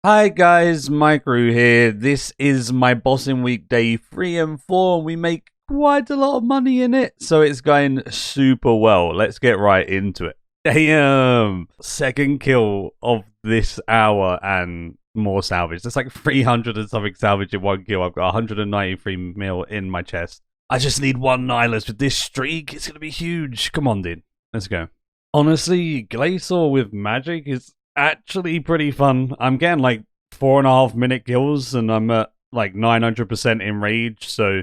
Hi guys, Maikeru here. This is my bossing week day 3 and 4. We make quite a lot of money in it, so it's going super well. Let's get right into it. Damn! Second kill of this hour and more salvage. There's like 300 and something salvage in one kill. I've got 193 mil in my chest. I just need one nihilist with this streak. It's going to be huge. Come on, dude. Let's go. Honestly, Glacier with magic is actually pretty fun. I'm getting like 4.5 minute kills and I'm at like 900% in rage, so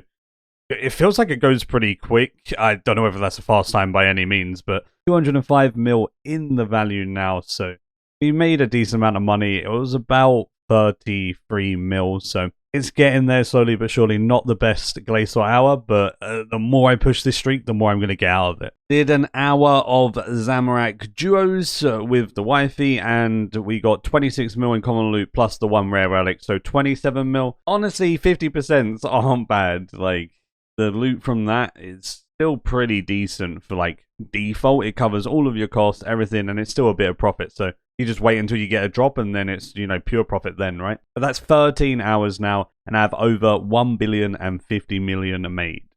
it feels like it goes pretty quick. I don't know whether that's a fast time by any means, but 205 mil in the value now, so we made a decent amount of money. It was about 33 mil, so it's getting there slowly but surely. Not the best Glacier hour, but the more I push this streak, the more I'm going to get out of it. Did an hour of Zamorak duos with the wifey, and we got 26 mil in common loot plus the one rare relic, so 27 mil. Honestly, 50% aren't bad. Like, the loot from that is still pretty decent for like default. It covers all of your costs, everything, and it's still a bit of profit, so you just wait until you get a drop and then it's, pure profit then, right? But that's 13 hours now, and I have over 1,050 million made.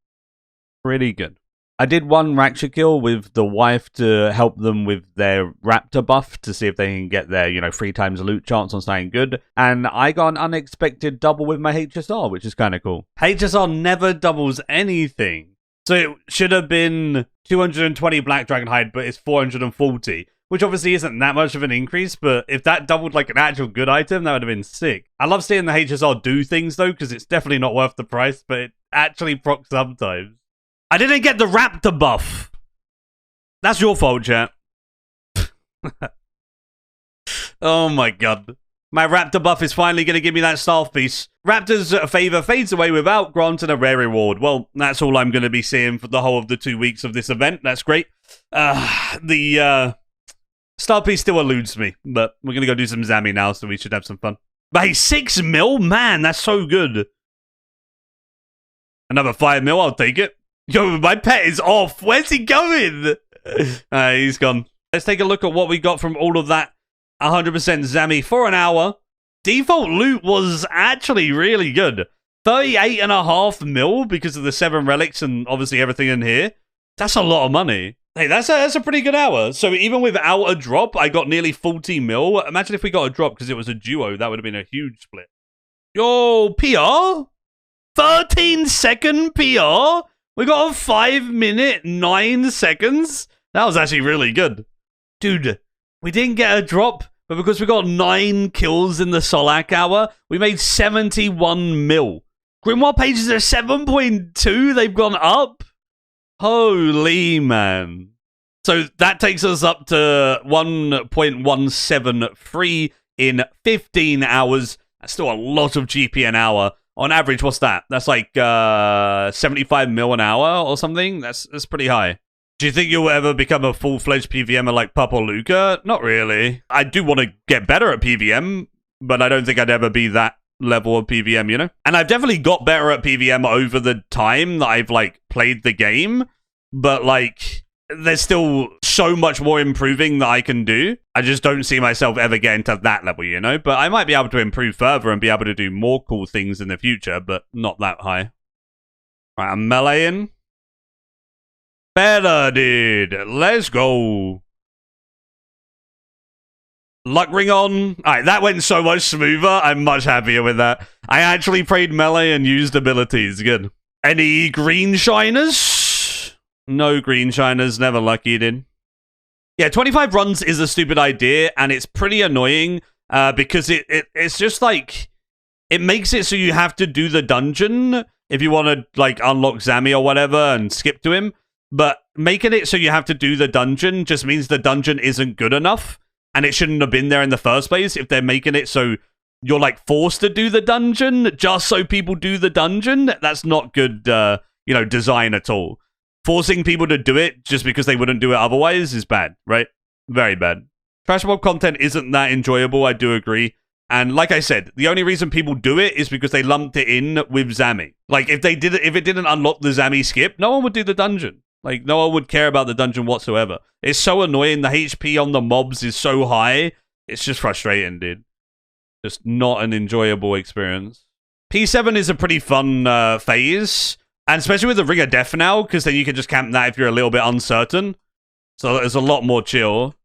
Pretty good. I did one Raksha kill with the wife to help them with their Raptor buff to see if they can get their, 3 times loot chance on something good. And I got an unexpected double with my HSR, which is kind of cool. HSR never doubles anything. So it should have been 220 Black Dragon Hide, but it's 440. Which obviously isn't that much of an increase, but if that doubled like an actual good item, that would have been sick. I love seeing the HSR do things though, because it's definitely not worth the price, but it actually procs sometimes. I didn't get the Raptor buff. That's your fault, chat. Oh my god. My Raptor buff is finally going to give me that staff piece. Raptor's favor fades away without granting a rare reward. Well, that's all I'm going to be seeing for the whole of the 2 weeks of this event. That's great. The star piece still eludes me, but we're going to go do some Zammy now, so we should have some fun. But hey, 6 mil? Man, that's so good. Another 5 mil, I'll take it. Yo, my pet is off. Where's he going? He's gone. Let's take a look at what we got from all of that 100% Zammy for an hour. Default loot was actually really good. 38.5 mil because of the 7 relics and obviously everything in here. That's a lot of money. Hey, that's a pretty good hour. So even without a drop, I got nearly 40 mil. Imagine if we got a drop because it was a duo. That would have been a huge split. Yo, PR? 13-second PR? We got a 5 minute, 9 seconds? That was actually really good. Dude, we didn't get a drop, but because we got 9 kills in the Solak hour, we made 71 mil. Grimoire pages are 7.2. They've gone up. Holy man. So that takes us up to 1.173 in 15 hours. That's still a lot of GP an hour. On average, what's that? That's like 75 mil an hour or something? That's pretty high. Do you think you'll ever become a full-fledged PVMer like Pup or Luca? Not really. I do want to get better at PVM, but I don't think I'd ever be that level of PVM, And I've definitely got better at PVM over the time that I've, played the game, but, there's still so much more improving that I can do. I just don't see myself ever getting to that level, But I might be able to improve further and be able to do more cool things in the future, but not that high. Right, I'm meleeing. Better, dude. Let's go. Luck ring on. Alright, that went so much smoother. I'm much happier with that. I actually played melee and used abilities. Good. Any green shiners? No green shiners. Never lucky, dude. Yeah, 25 runs is a stupid idea, and it's pretty annoying because it's just it makes it so you have to do the dungeon if you want to unlock Zammy or whatever and skip to him. But making it so you have to do the dungeon just means the dungeon isn't good enough, and it shouldn't have been there in the first place if they're making it so you're forced to do the dungeon just so people do the dungeon. That's not good, design at all. Forcing people to do it just because they wouldn't do it otherwise is bad, right? Very bad. Trash mob content isn't that enjoyable, I do agree. And like I said, the only reason people do it is because they lumped it in with Zammy. If it didn't unlock the Zammy skip, no one would do the dungeon. No one would care about the dungeon whatsoever. It's so annoying. The HP on the mobs is so high. It's just frustrating, dude. Just not an enjoyable experience. P7 is a pretty fun phase, and especially with the Ring of Death now, because then you can just camp that if you're a little bit uncertain. So there's a lot more chill.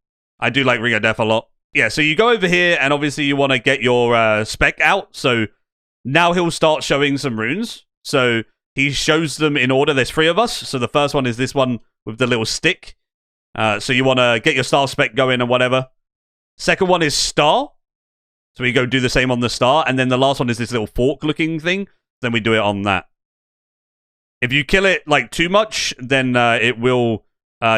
I do like Ring of Death a lot. Yeah, so you go over here, and obviously you want to get your spec out. So now he'll start showing some runes. So he shows them in order. There's 3 of us. So the first one is this one with the little stick. So you want to get your star spec going and whatever. Second one is star. So we go do the same on the star. And then the last one is this little fork-looking thing. Then we do it on that. If you kill it like too much, then it will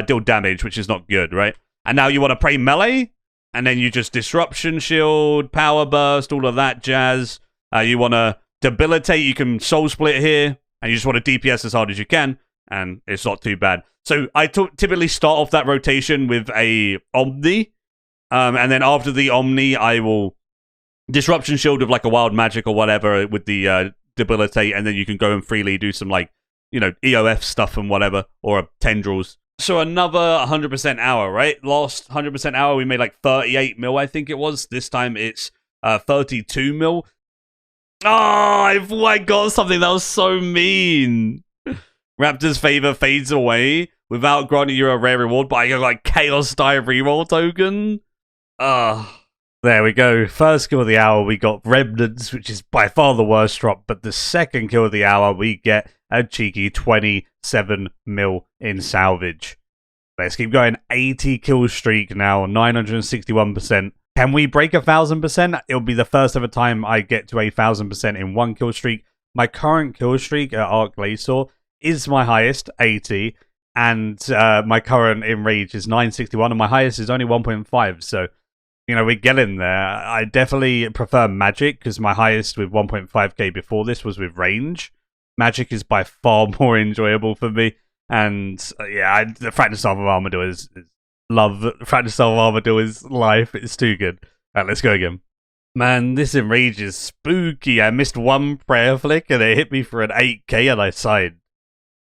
deal damage, which is not good, right? And now you want to pray melee. And then you just disruption shield, power burst, all of that jazz. You want to debilitate. You can soul split here. And you just want to DPS as hard as you can. And it's not too bad. So I typically start off that rotation with a Omni. And then after the Omni, I will disruption shield with like a wild magic or whatever with the debilitate, and then you can go and freely do some like, you know, EOF stuff and whatever, or tendrils. So another 100% hour, right? Last 100% hour, we made like 38 mil, I think it was. This time it's 32 mil. Oh, I got something that was so mean. Raptor's favor fades away without granting you a rare reward, but I got like Chaos Die reroll token. There we go. First kill of the hour, we got Remnants, which is by far the worst drop. But the second kill of the hour, we get a cheeky 27 mil in salvage. Let's keep going. 80 kill streak now, 961%. Can we break 1,000%? It'll be the first ever time I get to 1,000% in one kill streak. My current kill streak at Arc Glacier is my highest, 80. And my current in Rage is 961, and my highest is only 1.5. So, you know, we're getting there. I definitely prefer Magic, because my highest with 1.5k before this was with Range. Magic is by far more enjoyable for me. And, yeah, the Fractal Staff of Armadyl is love. Fractal Staff of Armadyl is life. It's too good. Alright, let's go again. Man, this Enrage is spooky. I missed one prayer flick, and it hit me for an 8k, and I sighed.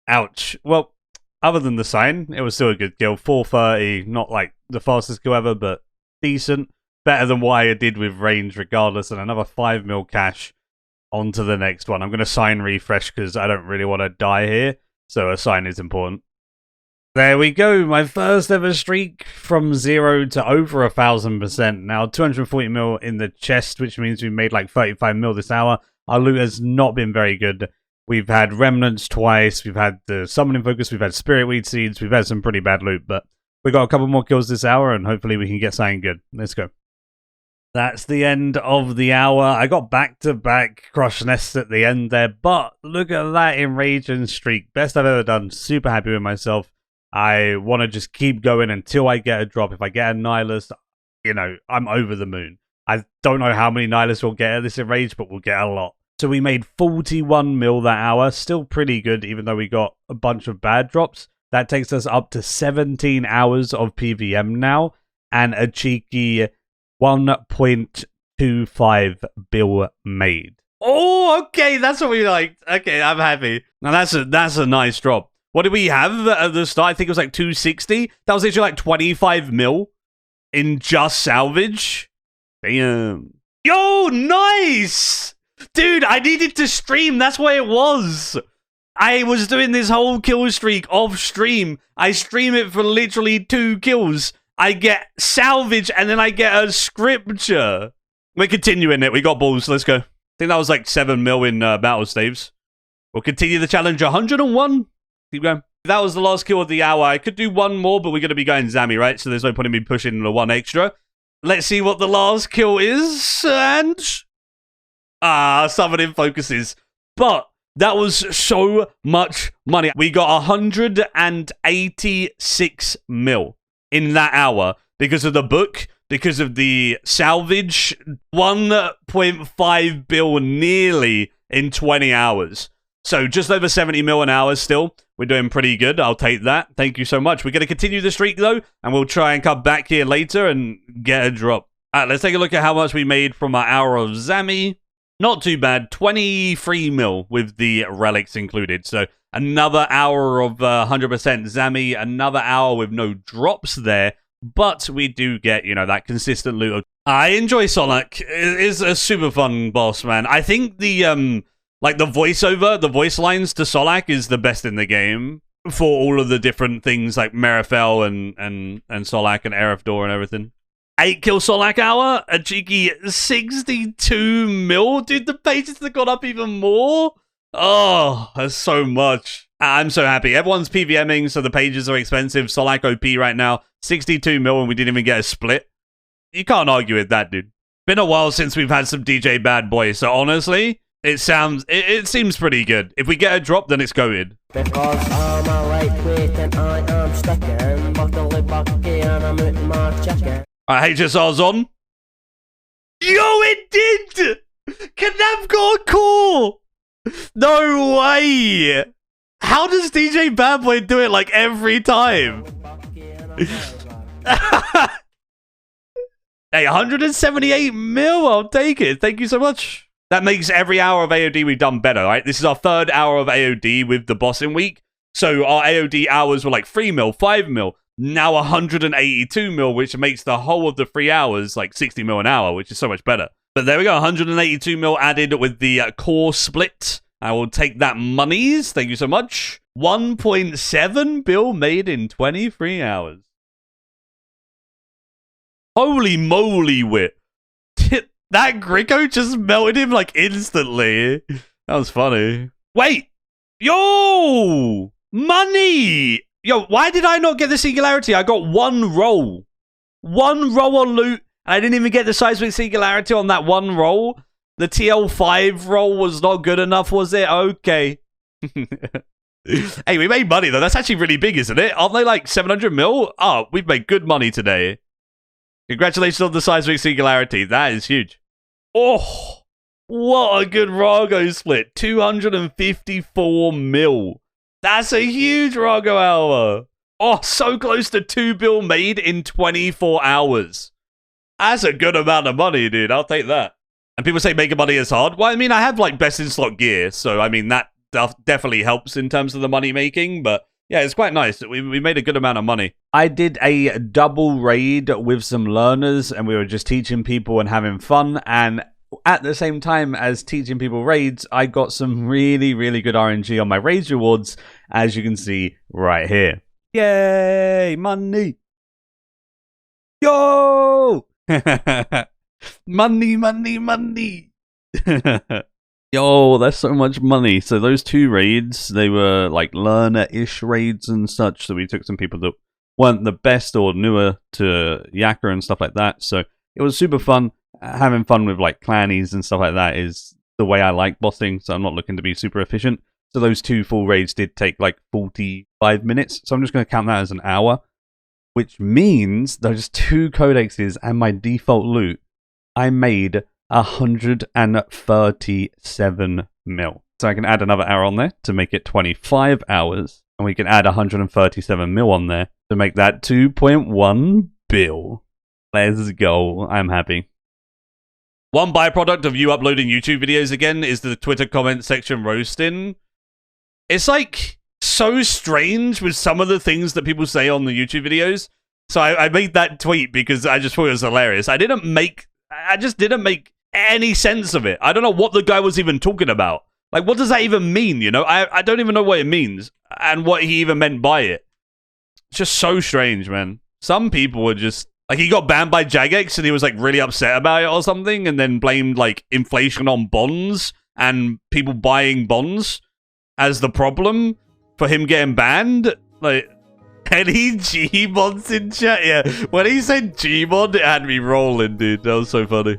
Ouch. Well, other than the sign, it was still a good kill. 430, not like the fastest kill ever, but decent. Better than what I did with Range regardless, and another 5 mil cash onto the next one. I'm going to sign refresh because I don't really want to die here, so a sign is important. There we go, my first ever streak from 0 to over 1,000%. Now 240 mil in the chest, which means we made like 35 mil this hour. Our loot has not been very good. We've had Remnants twice, we've had the Summoning Focus, we've had Spiritweed Seeds, we've had some pretty bad loot, but we got a couple more kills this hour, and hopefully we can get something good. Let's go. That's the end of the hour. I got back-to-back Crush Nests at the end there, but look at that Enrage and streak. Best I've ever done. Super happy with myself. I want to just keep going until I get a drop. If I get a Nihilist, you know, I'm over the moon. I don't know how many Nihilists we'll get at this Enrage, but we'll get a lot. So we made 41 mil that hour. Still pretty good, even though we got a bunch of bad drops. That takes us up to 17 hours of PVM now, and a cheeky 1.25 bill made. Oh, okay, that's what we liked. Okay, I'm happy. Now that's a nice drop. What did we have at the start? I think it was like 260. That was literally like 25 mil in just salvage. Damn. Yo, nice! Dude, I needed to stream. That's what it was. I was doing this whole kill streak off stream. I stream it for literally 2 kills. I get salvage, and then I get a scripture. We're continuing it. We got balls. Let's go. I think that was like 7 mil in battle staves. We'll continue the challenge. 101. Keep going. That was the last kill of the hour. I could do one more, but we're going to be going Zami, right? So there's no point in me pushing the one extra. Let's see what the last kill is. And... summoning focuses. But that was so much money. We got 186 mil in that hour because of the book, because of the salvage. 1.5 bill nearly in 20 hours. So just over 70 mil an hour still. We're doing pretty good. I'll take that. Thank you so much. We're going to continue the streak though, and we'll try and come back here later and get a drop. Alright, let's take a look at how much we made from our hour of Zami. Not too bad, 23 mil with the relics included. So another hour of 100% Zami, another hour with no drops there. but we do get, you know, that consistent loot. I enjoy Solak. It is a super fun boss, man. I think the like the voiceover, the voice lines to Solak is the best in the game for all of the different things like Merifel and Solak and Erethdor and everything. 8 kill Solak hour, a cheeky 62 mil. Dude, the pages have gone up even more. Oh, that's so much. I'm so happy. Everyone's PVMing, so the pages are expensive. Solak OP right now, 62 mil, and we didn't even get a split. You can't argue with that, dude. Been a while since we've had some DJ Bad Boy, so honestly, it seems pretty good. If we get a drop, then it's goated. Because I'm a lightweight and I am sticking, buckle bucky and I'm eating my chicken. Alright, HSR's on. Yo, it did! Knav got a core! No way! How does DJ Bad Boy do it like every time? Hey, 178 mil, I'll take it. Thank you so much. That makes every hour of AOD we've done better, right? This is our 3rd hour of AOD with the bossing week. So our AOD hours were like 3 mil, 5 mil. Now 182 mil, which makes the whole of the 3 hours like 60 mil an hour, which is so much better. But there we go, 182 mil added with the core split. I will take that monies. Thank you so much. 1.7 bill made in 23 hours. Holy moly, Wit. That Gricko just melted him like instantly. That was funny. Wait. Yo! Money! Yo, why did I not get the singularity? I got 1 roll. 1 roll on loot. And I didn't even get the seismic singularity on that 1 roll. The TL5 roll was not good enough, was it? Okay. Hey, we made money, though. That's actually really big, isn't it? Aren't they like 700 mil? Oh, we've made good money today. Congratulations on the seismic singularity. That is huge. Oh, what a good Rago split. 254 mil. That's a huge Rago hour. Oh, so close to 2 bill made in 24 hours. That's a good amount of money, dude. I'll take that. And people say making money is hard. Well, I mean, I have like best in slot gear. So, I mean, that definitely helps in terms of the money making. But yeah, it's quite nice. We made a good amount of money. I did a double raid with some learners and we were just teaching people and having fun. And at the same time as teaching people raids, I got some really, really good RNG on my raids rewards, as you can see right here. Yay, money. Yo! Money, money, money. Yo, that's so much money. So those 2 raids, they were like learner-ish raids and such. So we took some people that weren't the best or newer to Yaka and stuff like that. So it was super fun. Having fun with like clannies and stuff like that is the way I like bossing. So I'm not looking to be super efficient. So those 2 full raids did take like 45 minutes. So I'm just going to count that as an hour, which means those 2 codexes and my default loot, I made 137 mil. So I can add another hour on there to make it 25 hours. And we can add 137 mil on there to make that 2.1 bill. Let's go. I'm happy. One byproduct of you uploading YouTube videos again is the Twitter comment section roasting. It's like so strange with some of the things that people say on the YouTube videos. So I made that tweet because I just thought it was hilarious. I just didn't make any sense of it. I don't know what the guy was even talking about. Like, what does that even mean, you know? I don't even know what it means and what he even meant by it. It's just so strange, man. Some people were just... Like, he got banned by Jagex and he was, like, really upset about it or something and then blamed, like, inflation on bonds and people buying bonds as the problem for him getting banned. Like, any Gmods in chat? Yeah, when he said Gmod, it had me rolling, dude. That was so funny.